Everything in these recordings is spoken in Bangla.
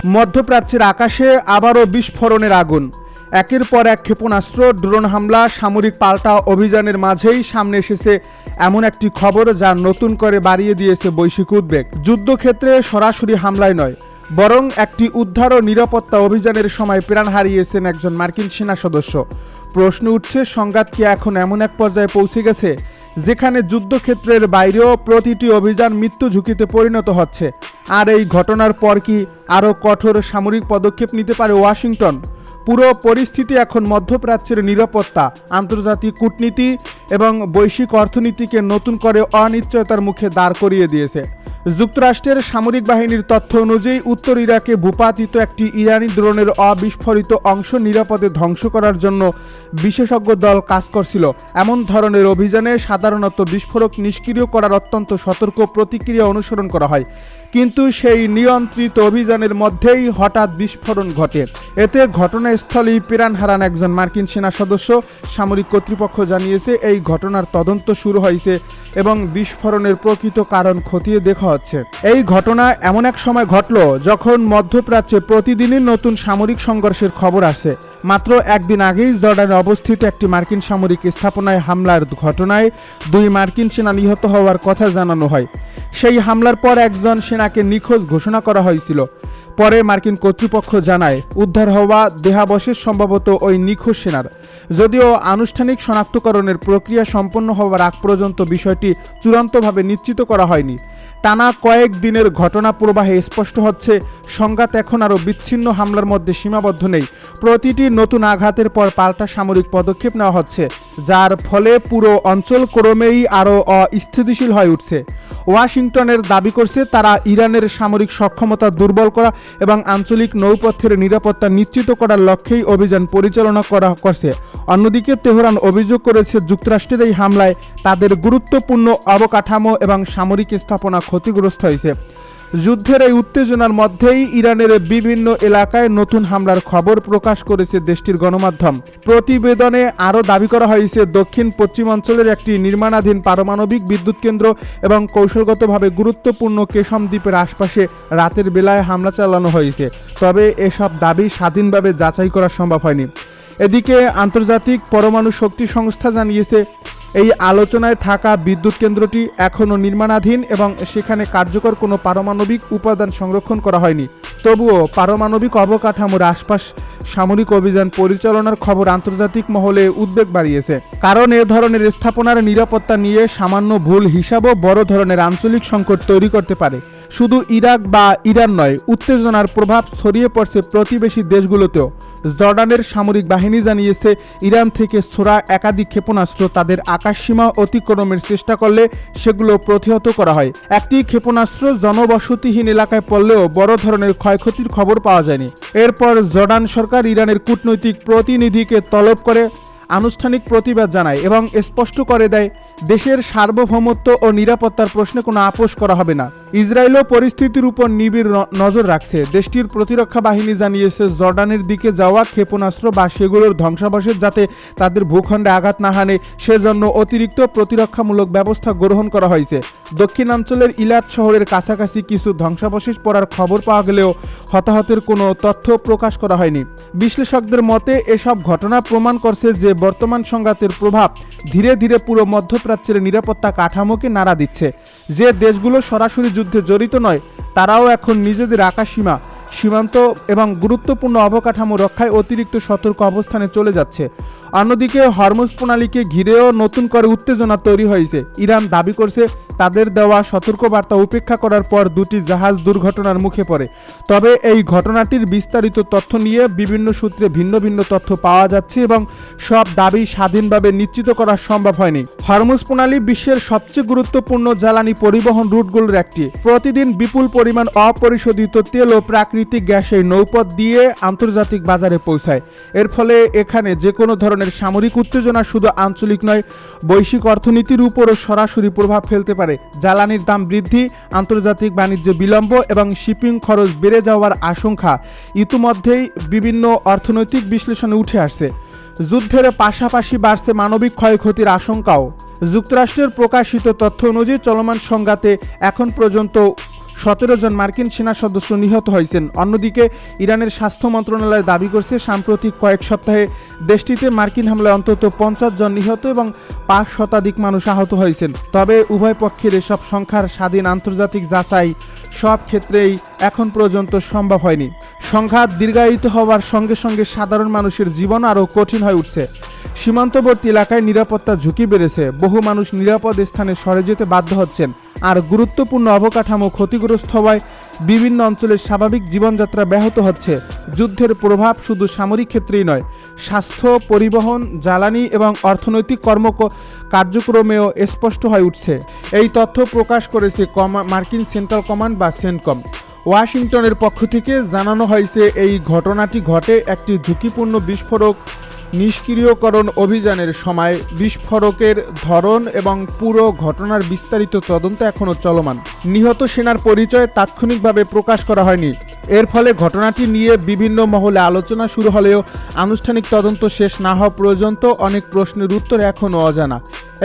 মধ্যপ্রাচ্যের আকাশে আবারও বিস্ফোরণের আগুন। একের পর এক ক্ষেপণাস্ত্র, ড্রোন হামলা, সামরিক পাল্টা অভিযানের মাঝেই সামনে এসেছে এমন একটি খবর যা নতুন করে বাড়িয়ে দিয়েছে বৈশ্বিক উদ্বেগ। যুদ্ধক্ষেত্রে সরাসরি হামলায় নয়, বরং একটি উদ্ধার ও নিরাপত্তা অভিযানের সময় প্রাণ হারিয়েছেন একজন মার্কিন সেনা সদস্য। প্রশ্ন উঠছে, সংঘাত কি এখন এমন এক পর্যায়ে পৌঁছে গেছে যেখানে যুদ্ধক্ষেত্রের বাইরেও প্রতিটি অভিযান মৃত্যু ঝুঁকিতে পরিণত হচ্ছে? আর এই ঘটনার পর কি আরও কঠোর সামরিক পদক্ষেপ নিতে পারে ওয়াশিংটন? পুরো পরিস্থিতি এখন মধ্যপ্রাচ্যের নিরাপত্তা, আন্তর্জাতিক কূটনীতি এবং বৈশ্বিক অর্থনীতিকে নতুন করে অনিশ্চয়তার মুখে দাঁড় করিয়ে দিয়েছে। যুক্তরাষ্ট্রের সামরিক বাহিনীর তথ্য অনুযায়ী উত্তর ইরাকে ভূপাতিত একটি ইরানি ড্রোনের অবিস্ফোরিত অংশ নিরাপদে ধ্বংস করার জন্য বিশেষজ্ঞ দল কাজ করছিল। এমন ধরনের অভিযানে সাধারণত বিস্ফোরক নিষ্ক্রিয় করার অত্যন্ত সতর্ক প্রতিক্রিয়া অনুসরণ করা হয়, কিন্তু সেই নিয়ন্ত্রিত অভিযানের মধ্যেই হঠাৎ বিস্ফোরণ ঘটে। এতে ঘটনাস্থলেই প্রাণ হারান একজন মার্কিন সেনা সদস্য। সামরিক কর্তৃপক্ষ জানিয়েছে এই ঘটনার তদন্ত শুরু হয়েছে এবং বিস্ফোরণের প্রকৃত কারণ খতিয়ে দেখা হচ্ছে। এই ঘটনা এমন এক সময় ঘটল যখন মধ্যপ্রাচ্যে প্রতিদিনই নতুন সামরিক সংঘর্ষের খবর আসছে। মাত্র একদিন আগেই জর্ডানে অবস্থিত একটি মার্কিন সামরিক স্থাপনায় হামলার ঘটনায় 2 মার্কিন সেনা নিহত হওয়ার কথা জানানো হয়। সেই হামলার পর একজন সেনাকে নিখোঁজ ঘোষণা করা হয়েছিল। পরে মার্কিন কর্তৃপক্ষ জানায় উদ্ধার হওয়া দেহাবশেষ সম্ভবত ওই নিখোঁজ সেনার। যদিও আনুষ্ঠানিক শনাক্তকরণের প্রক্রিয়া সম্পন্ন হওয়ার আগ পর্যন্ত বিষয়টি চূড়ান্তভাবে নিশ্চিত করা হয়নি। টানা কয়েক দিনের ঘটনা প্রবাহে স্পষ্ট হচ্ছে, সংঘাত এখন আরও বিচ্ছিন্ন হামলার মধ্যে সীমাবদ্ধ নেই। প্রতিটি নতুন আঘাতের পর পাল্টা সামরিক পদক্ষেপ নেওয়া হচ্ছে, যার ফলে পুরো অঞ্চল ক্রমেই আরও অস্থিতিশীল হয়ে উঠছে। ওয়াশিংটনের দাবি করছে তারা ইরানের সামরিক সক্ষমতা দুর্বল করা এবং আঞ্চলিক নৌপথের নিরাপত্তা নিশ্চিত করার লক্ষ্যেই অভিযান পরিচালনা করছে। অন্যদিকে তেহরান অভিযোগ করেছে যুক্তরাষ্ট্রের এই হামলায় তাদের গুরুত্বপূর্ণ অবকাঠামো এবং সামরিক স্থাপনা ক্ষতিগ্রস্ত হয়েছে। যুদ্ধের এই উত্তেজনার মধ্যেই ইরানের বিভিন্ন এলাকায় নতুন হামলার খবর প্রকাশ করেছে দেশটির গণমাধ্যম। প্রতিবেদনে আরও দাবি করা হয়েছে দক্ষিণ পশ্চিমাঞ্চলের একটি নির্মাণাধীন পারমাণবিক বিদ্যুৎ কেন্দ্র এবং কৌশলগতভাবে গুরুত্বপূর্ণ কেশম দ্বীপের আশপাশে রাতের বেলায় হামলা চালানো হয়েছে। তবে এসব দাবি স্বাধীনভাবে যাচাই করা সম্ভব হয়নি। এদিকে আন্তর্জাতিক পরমাণু শক্তি সংস্থা জানিয়েছে এই আলোচনায় থাকা বিদ্যুৎ কেন্দ্রটি এখনও নির্মাণাধীন এবং সেখানে কার্যকর কোনো পারমাণবিক উপাদান সংরক্ষণ করা হয়নি। তবুও পারমাণবিক অবকাঠামোর আশপাশ সামরিক অভিযান পরিচালনার খবর আন্তর্জাতিক মহলে উদ্বেগ বাড়িয়েছে। কারণ এ ধরনের স্থাপনার নিরাপত্তা নিয়ে সামান্য ভুল হিসাবও বড় ধরনের আঞ্চলিক সংকট তৈরি করতে পারে। শুধু ইরাক বা ইরান নয়, উত্তেজনার প্রভাব ছড়িয়ে পড়ছে প্রতিবেশী দেশগুলোতেও। জর্ডানের সামরিক বাহিনী জানিয়েছে ইরান থেকে ছোড়া একাধিক ক্ষেপণাস্ত্র তাদের আকাশসীমা অতিক্রমের চেষ্টা করলে সেগুলো প্রতিহত করা হয়। একটি ক্ষেপণাস্ত্র জনবসতিহীন এলাকায় পড়লেও বড় ধরনের ক্ষয়ক্ষতির খবর পাওয়া যায়নি। এরপর জর্ডান সরকার ইরানের কূটনৈতিক প্রতিনিধিকে তলব করে আনুষ্ঠানিক প্রতিবাদ জানায় এবং স্পষ্ট করে দেয় দেশের সার্বভৌমত্ব ও নিরাপত্তার প্রশ্নে কোনো আপোষ করা হবে না। ইসরায়েলও পরিস্থিতির উপর নিবিড় নজর রাখছে। দেশটির প্রতিরক্ষা বাহিনী জানিয়েছে জর্ডানের দিকে যাওয়া ক্ষেপণাস্ত্র বা সেগুলোর ধ্বংসাবশেষ যাতে তাদের ভূখণ্ডে আঘাত না হানে সেজন্য অতিরিক্ত প্রতিরক্ষামূলক ব্যবস্থা গ্রহণ করা হয়েছে। দক্ষিণাঞ্চলের ইলাট শহরের কাছাকাছি কিছু ধ্বংসাবশেষ পড়ার খবর পাওয়া গেলেও হতাহতের কোনো তথ্য প্রকাশ করা হয়নি। বিশ্লেষকদের মতে এসব ঘটনা প্রমাণ করছে যে বর্তমান সংঘাতের প্রভাব ধীরে ধীরে পুরো মধ্যপ্রাচ্যের নিরাপত্তা কাঠামোকে নাড়া দিচ্ছে। যে দেশগুলো সরাসরি যুদ্ধে জড়িত নয় তারাও এখন নিজেদের আকাশসীমা, সীমান্ত এবং গুরুত্বপূর্ণ অবকাঠামো রক্ষায় অতিরিক্ত সতর্ক অবস্থানে চলে যাচ্ছে। অন্যদিকে হরমুজ প্রণালীকে ঘিরেও নতুন করে উত্তেজনা তৈরি হয়েছে। ইরান দাবি করছে তাদের দেওয়া সতর্কবার্তা উপেক্ষা করার পর 2টি জাহাজ দুর্ঘটনার মুখে পড়ে। তবে এই ঘটনাটির বিস্তারিত তথ্য নিয়ে বিভিন্ন সূত্রে ভিন্ন ভিন্ন তথ্য পাওয়া যাচ্ছে এবং সব দাবি স্বাধীনভাবে নিশ্চিত করা সম্ভব হয়নি। হরমুজ প্রণালী বিশ্বের সবচেয়ে গুরুত্বপূর্ণ জ্বালানি পরিবহন রুটগুলোর একটি। প্রতিদিন বিপুল পরিমাণ অপরিশোধিত তেল ও প্রাকৃতিক গ্যাস এই নৌপথ দিয়ে আন্তর্জাতিক বাজারে পৌঁছায়। এর ফলে এখানে যে কোনো ধরনের সামরিক উত্তেজনা শুধু আঞ্চলিক নয়, বৈশ্বিক অর্থনীতির উপরও সরাসরি প্রভাব ফেলতে পারে। জ্বালানির দাম বৃদ্ধি, আন্তর্জাতিক বাণিজ্য বিলম্ব এবং শিপিং খরচ বেড়ে যাওয়ার আশঙ্কা ইতিমধ্যেই বিভিন্ন অর্থনৈতিক বিশ্লেষণে উঠে আসছে। যুদ্ধের পাশাপাশি বাড়ছে মানবিক ক্ষয়ক্ষতির আশঙ্কাও। যুক্তরাষ্ট্রের প্রকাশিত তথ্য অনুযায়ী চলমান সংঘাতে এখন পর্যন্ত 17 জন মার্কিন সেনা সদস্য নিহত হয়েছেন। অন্যদিকে ইরানের স্বাস্থ্য মন্ত্রণালয় দাবি করছে সাম্প্রতিক কয়েক সপ্তাহে দেশটিতে মার্কিন হামলায় অন্তত 50 জন নিহত এবং 5 শতাধিক মানুষ আহত হয়েছেন। তবে উভয় পক্ষের এসব সংখ্যার স্বাধীন আন্তর্জাতিক যাচাই সব ক্ষেত্রেই এখন পর্যন্ত সম্ভব হয়নি। সংঘাত দীর্ঘায়িত হওয়ার সঙ্গে সঙ্গে সাধারণ মানুষের জীবন আরও কঠিন হয়ে উঠছে। সীমান্তবর্তী এলাকায় নিরাপত্তার ঝুঁকি বেড়েছে, বহু মানুষ নিরাপদ স্থানে সরে যেতে বাধ্য হচ্ছেন, আর গুরুত্বপূর্ণ অবকাঠামো ক্ষতিগ্রস্ত হওয়ায় বিভিন্ন অঞ্চলের স্বাভাবিক জীবনযাত্রা ব্যাহত হচ্ছে। যুদ্ধের প্রভাব শুধু সামরিক ক্ষেত্রেই নয়, স্বাস্থ্য, পরিবহন, জ্বালানি এবং অর্থনৈতিক কার্যক্রমেও স্পষ্ট হয়ে উঠছে। এই তথ্য প্রকাশ করেছে মার্কিন সেন্ট্রাল কমান্ড বা সেন্টকম। ওয়াশিংটনের পক্ষ থেকে জানানো হয়েছে এই ঘটনাটি ঘটে একটি ঝুঁকিপূর্ণ বিস্ফোরক নিষ্ক্রিয়করণ অভিযানের সময়। বিস্ফোরকের ধরন এবং পুরো ঘটনার বিস্তারিত তদন্ত এখনও চলমান। নিহত সেনার পরিচয় তাৎক্ষণিকভাবে প্রকাশ করা হয়নি। এর ফলে ঘটনাটি নিয়ে বিভিন্ন মহলে আলোচনা শুরু হলেও আনুষ্ঠানিক তদন্ত শেষ না হওয়া পর্যন্ত অনেক প্রশ্নের উত্তর এখনও অজানা।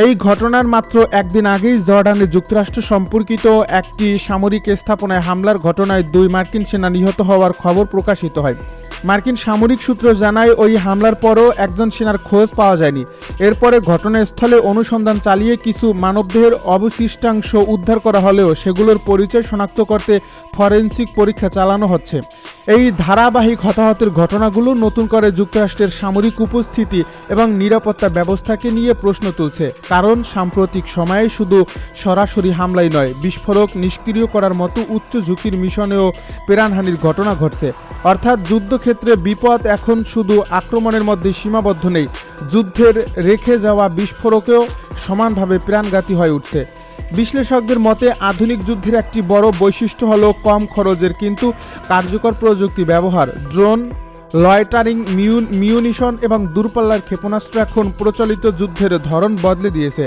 এই ঘটনার মাত্র একদিন আগেই জর্ডানে যুক্তরাষ্ট্র সম্পর্কিত একটি সামরিক স্থাপনায় হামলার ঘটনায় 2 মার্কিন সেনা নিহত হওয়ার খবর প্রকাশিত হয়। মার্কিন সামরিক সূত্র জানায় ওই হামলার পরও একজন সেনার খোঁজ পাওয়া যায়নি। এরপরে ঘটনাস্থলে অনুসন্ধান চালিয়ে কিছু মানবদেহের অবশিষ্টাংশ উদ্ধার করা হলেও সেগুলোর পরিচয় শনাক্ত করতে ফরেনসিক পরীক্ষা চালানো হচ্ছে। এই ধারাবাহিক হতাহতের ঘটনাগুলো নতুন করে যুক্তরাষ্ট্রের সামরিক উপস্থিতি এবং নিরাপত্তা ব্যবস্থাকে নিয়ে প্রশ্ন তুলছে। কারণ সাম্প্রতিক সময়ে শুধু সরাসরি হামলাই নয়, বিস্ফোরক নিষ্ক্রিয় করার মতো উচ্চ ঝুঁকির মিশনেও প্রাণহানির ঘটনা ঘটছে। অর্থাৎ যুদ্ধক্ষেত্রে বিপদ এখন শুধু আক্রমণের মধ্যে সীমাবদ্ধ নেই, যুদ্ধের রেখে যাওয়া বিস্ফোরকেও সমানভাবে প্রাণঘাতী হয়ে উঠছে। বিশ্লেষকদের মতে আধুনিক যুদ্ধের একটি বড় বৈশিষ্ট্য হলো কম খরচের কিন্তু কার্যকর প্রযুক্তি ব্যবহার। ড্রোন, লয়টারিং মিউনিশন এবং দূরপাল্লার ক্ষেপণাস্ত্র এখন প্রচলিত যুদ্ধের ধরন বদলে দিয়েছে।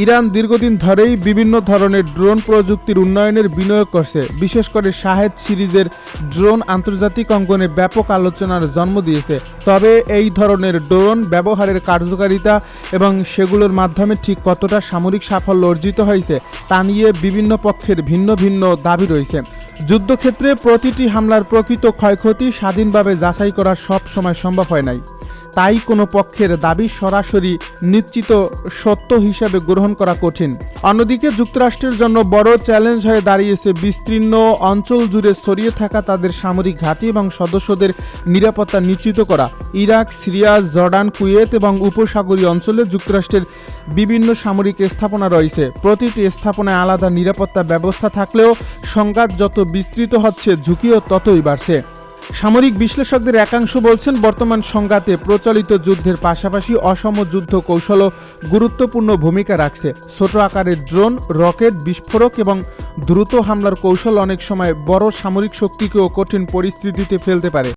ইরান দীর্ঘদিন ধরেই বিভিন্ন ধরনের ড্রোন প্রযুক্তির উন্নয়নের বিনিয়োগ করছে। বিশেষ করে শাহেদ সিরিজের ড্রোন আন্তর্জাতিক অঙ্গনে ব্যাপক আলোচনার জন্ম দিয়েছে। তবে এই ধরনের ড্রোন ব্যবহারের কার্যকারিতা এবং সেগুলোর মাধ্যমে ঠিক কতটা সামরিক সাফল্য অর্জিত হয়েছে তা নিয়ে বিভিন্ন পক্ষের ভিন্ন ভিন্ন দাবি রয়েছে। যুদ্ধক্ষেত্রে প্রতিটি হামলার প্রকৃত ক্ষয়ক্ষতি স্বাধীনভাবে যাচাই করা সব সময় সম্ভব হয় নাই। তাই কোনো পক্ষের দাবি সরাসরি নিশ্চিত সত্য হিসাবে গ্রহণ করা কঠিন। অন্যদিকে যুক্তরাষ্ট্রের জন্য বড় চ্যালেঞ্জ হয়ে দাঁড়িয়েছে বিস্তীর্ণ অঞ্চল জুড়ে ছড়িয়ে থাকা তাদের সামরিক ঘাঁটি এবং সদস্যদের নিরাপত্তা নিশ্চিত করা। ইরাক, সিরিয়া, জর্ডান, কুয়েত এবং উপসাগরীয় অঞ্চলে যুক্তরাষ্ট্রের বিভিন্ন সামরিক স্থাপনা রয়েছে। প্রতিটি স্থাপনায় আলাদা নিরাপত্তা ব্যবস্থা থাকলেও সংঘাত যত বিস্তৃত হচ্ছে ঝুঁকিও ততই বাড়ছে। সামরিক বিশ্লেষকদের একাংশ বলছেন বর্তমান সংঘাতে প্রচলিত যুদ্ধের পাশাপাশি অসম যুদ্ধ কৌশলও গুরুত্বপূর্ণ ভূমিকা রাখছে। ছোট আকারের ড্রোন, রকেট, বিস্ফোরক এবং দ্রুত হামলার কৌশল অনেক সময় বড় সামরিক শক্তিকেও কঠিন পরিস্থিতিতে ফেলতে পারে।